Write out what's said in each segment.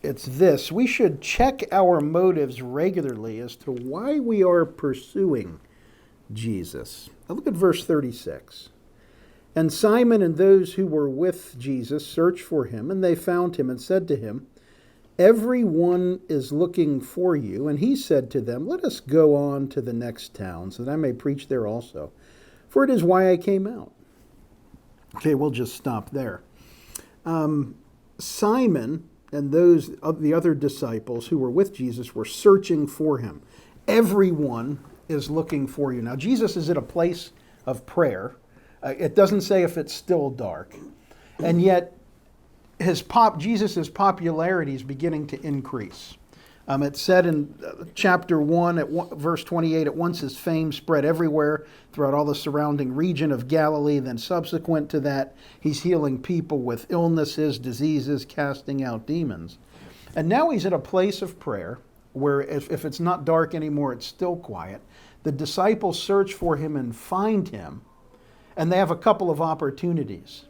it's this: we should check our motives regularly as to why we are pursuing Jesus. Now look at verse 36. And Simon and those who were with Jesus searched for him, and they found him and said to him, "Everyone is looking for you." And he said to them, "Let us go on to the next town, so that I may preach there also. For it is why I came out." Okay, we'll just stop there. Simon and those of the other disciples who were with Jesus were searching for him. Everyone is looking for you. Now, Jesus is at a place of prayer. It doesn't say if it's still dark. And yet, Jesus' popularity is beginning to increase. It said in chapter 1, verse 28, at once his fame spread everywhere throughout all the surrounding region of Galilee. Then subsequent to that, he's healing people with illnesses, diseases, casting out demons. And now he's at a place of prayer where if it's not dark anymore, it's still quiet. The disciples search for him and find him, and they have a couple of opportunities.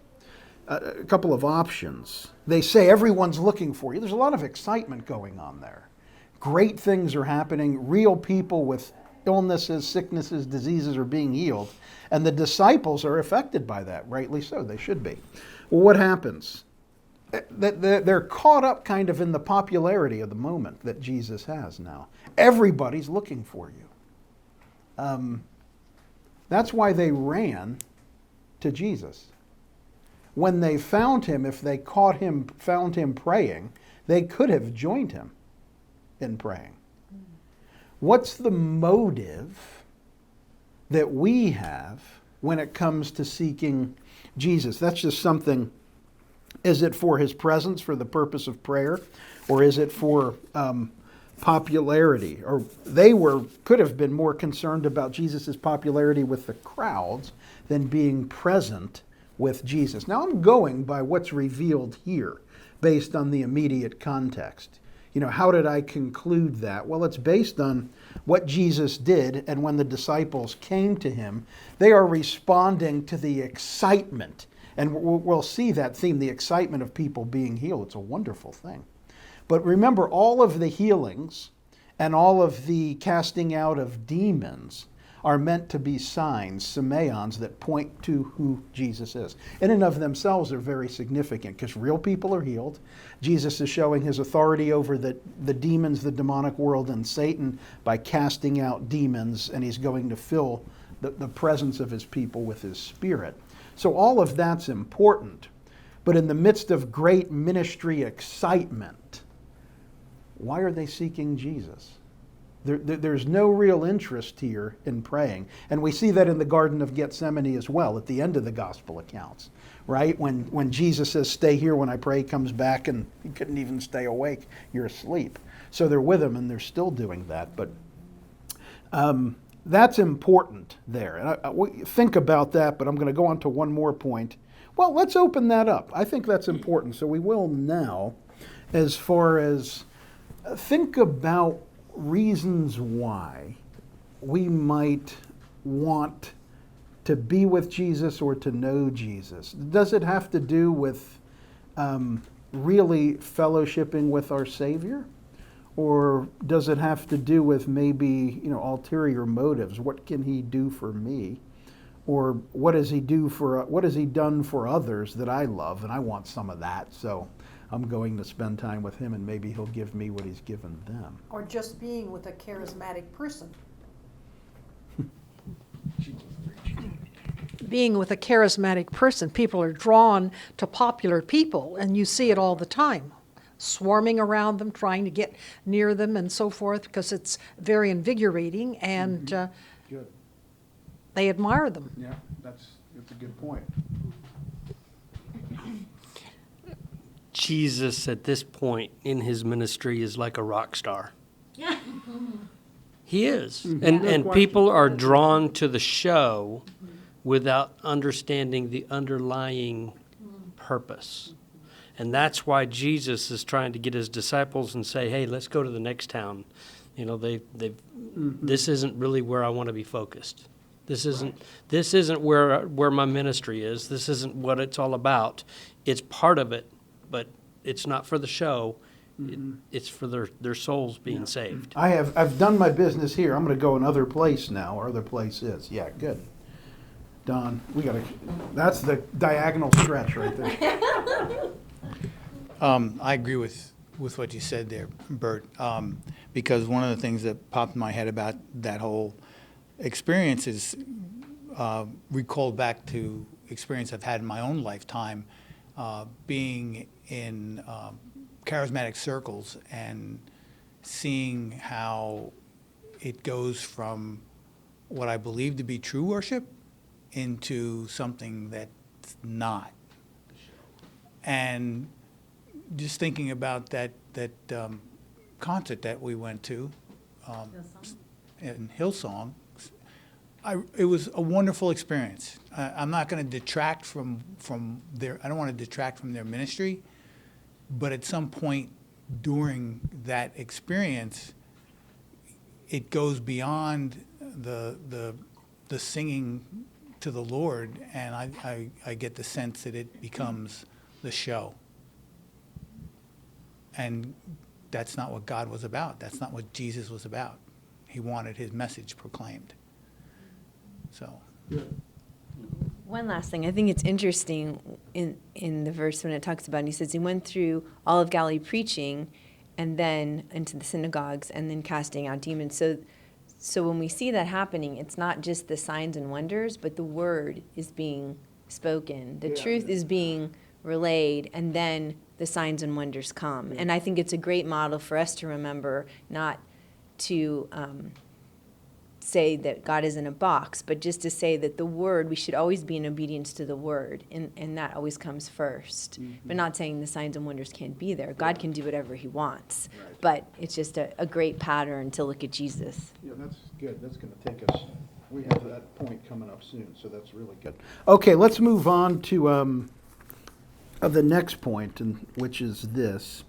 A couple of options. They say everyone's looking for you. There's a lot of excitement going on there. Great things are happening. Real people with illnesses, sicknesses, diseases are being healed. And the disciples are affected by that, rightly so. They should be. Well, what happens? They're caught up kind of in the popularity of the moment that Jesus has now. Everybody's looking for you. That's why they ran to Jesus. When they found him, if they found him praying, they could have joined him in praying. What's the motive that we have when it comes to seeking Jesus? That's just something. Is it for his presence, for the purpose of prayer, or is it for popularity? Or could have been more concerned about Jesus' popularity with the crowds than being present with Jesus. Now I'm going by what's revealed here based on the immediate context. How did I conclude that? Well, it's based on what Jesus did, and when the disciples came to him, they are responding to the excitement. And we'll see that theme, the excitement of people being healed. It's a wonderful thing. But remember, all of the healings and all of the casting out of demons are meant to be signs, semeions, that point to who Jesus is. In and of themselves, they're very significant because real people are healed. Jesus is showing his authority over the demons, the demonic world, and Satan by casting out demons, and he's going to fill the presence of his people with his spirit. So all of that's important. But in the midst of great ministry excitement, why are they seeking Jesus? There's no real interest here in praying. And we see that in the Garden of Gethsemane as well, at the end of the gospel accounts, right? When Jesus says, "Stay here when I pray," he comes back and he couldn't even stay awake. You're asleep. So they're with him and they're still doing that. But that's important there. And think about that, but I'm going to go on to one more point. Well, let's open that up. I think that's important. So we will now, as far as think about reasons why we might want to be with Jesus or to know Jesus. Does it have to do with really fellowshipping with our Savior? Or does it have to do with maybe, ulterior motives? What can he do for me? Or what has he done for others that I love, and I want some of that, so I'm going to spend time with him and maybe he'll give me what he's given them. Or just being with a charismatic person. Being with a charismatic person, people are drawn to popular people, and you see it all the time. Swarming around them, trying to get near them and so forth, because it's very invigorating, and Good. They admire them. Yeah, that's a good point. Jesus at this point in his ministry is like a rock star. He is. And people are drawn to the show without understanding the underlying purpose. And that's why Jesus is trying to get his disciples and say, "Hey, let's go to the next town." This isn't really where I want to be focused. This isn't where my ministry is. This isn't what it's all about. It's part of it, but it's not for the show. It's for their souls being saved. I've done my business here. I'm going to go another place now, or other place is. Yeah, good. Don, that's the diagonal stretch right there. I agree with what you said there, Bert, because one of the things that popped in my head about that whole experience is recalled back to experience I've had in my own lifetime, being in charismatic circles and seeing how it goes from what I believe to be true worship into something that's not. And just thinking about that concert that we went to in Hillsong, it was a wonderful experience. I'm not going to detract from their. I don't want to detract from their ministry, but at some point during that experience, it goes beyond the singing to the Lord, and I get the sense that it becomes the show. And that's not what God was about. That's not what Jesus was about. He wanted his message proclaimed. So. One last thing. I think it's interesting in the verse when it talks about, and he says he went through all of Galilee preaching and then into the synagogues and then casting out demons. So when we see that happening, it's not just the signs and wonders, but the word is being spoken. The truth is being relayed, and then the signs and wonders come. And I think it's a great model for us to remember, not to say that God is in a box, but just to say that the word, we should always be in obedience to the word, and that always comes first. But not saying the signs and wonders can't be there. God can do whatever he wants. Right. But it's just a great pattern to look at Jesus. Yeah, that's good. That's going to take us. We have that point coming up soon, so that's really good. Okay, let's move on to the next point, which is this.